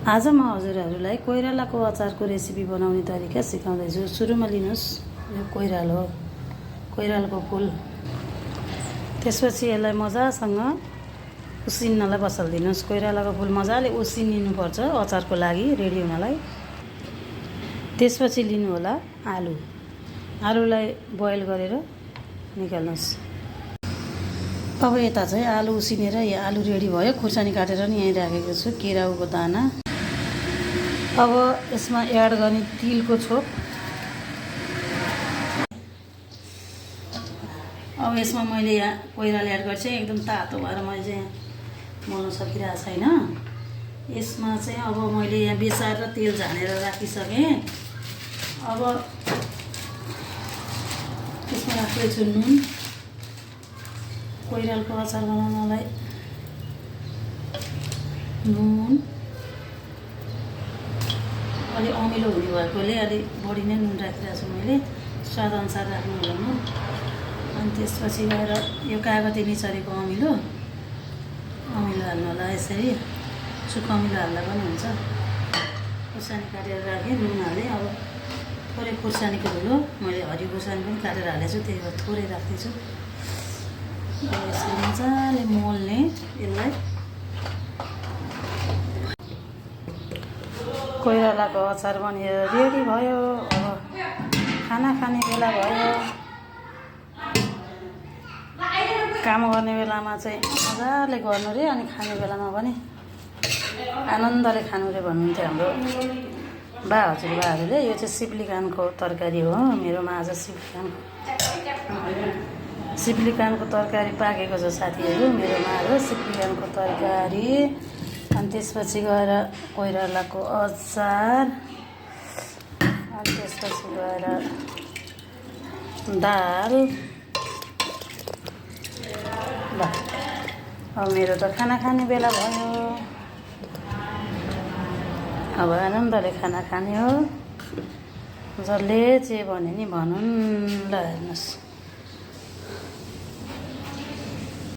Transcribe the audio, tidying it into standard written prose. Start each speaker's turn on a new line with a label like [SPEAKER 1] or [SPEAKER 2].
[SPEAKER 1] आज म हजुरहरूलाई कोइरालाको अचारको रेसिपी बनाउने तरिका सिकाउँदैछु। सुरुमा लिनुहोस्, यो कोइरालो हो, कोइरालोको फुल। त्यसपछि यसलाई मजासँग उसिन्नलाई बसालिदिनुहोस्। कोइरालाको फुल मजाले उसिनिनुपर्छ अचारको लागि रेडी हुनलाई। त्यसपछि लिनु होला आलु। आलुलाई बोइल गरेर निकाल्नुहोस्। अब यता चाहिँ आलु उसिनेर यहाँ आलु रेडी भयो। खुर्सानी काटेर नि यहीँ राखेको छु, केराउको दाना। अब यसमा एड गर्ने तिलको छोप। अब यसमा मैले यहाँ कोइराला एड गर्छु। एकदम तातो भएर मैले चाहिँ यहाँ मोल्न सकिरहेको छैन। यसमा चाहिँ अब मैले यहाँ बेसार र तेल झानेर राखिसकेँ। अब यसमा राख्दैछु नुन। कोइरालको अचार बनाउनलाई नुन अलि अमिलो हुने भएकोले अलि बढी नै नुन राखिरहेको छु मैले। स्वादअनुसार राख्नु होला नुन। अनि त्यसपछि गएर यो कागती निचरेको अमिलो हाल्नु होला। यसरी सुक्खा अमिलो हाल्दा पनि हुन्छ। खुर्सानी काटेर राखेँ, नुन हालेँ। अब थोरै खुर्सानीको धुलो, मैले हरियो खुर्सानी पनि काटेर हालेको छु, त्यही भएर थोरै राख्दैछु। यसरी मजाले मोल्ने यसलाई। कोइरालाको अचार बनेर रेडी भयो। अब खाना खाने बेला भयो। काम गर्ने बेलामा चाहिँ मजाले गर्नु रे, अनि खाने बेलामा पनि आनन्दले खानु रे भन्नुहुन्थ्यो हाम्रो बा हजुरबाहरूले। यो चाहिँ सिप्लिकानको तरकारी हो। मेरोमा आज सिप्लिकानको तरकारी पाकेको छ साथीहरू। मेरोमा आज सिप्लिकानको तरकारी। अनि त्यसपछि गएर कोइरालाको अचार। अनि त्यसपछि गएर दाल। ल अब मेरो त खाना खाने बेला भयो। अब आनन्दले खाना खाने हो। जसले जे भने नि भनुन्। ल हेर्नुहोस्।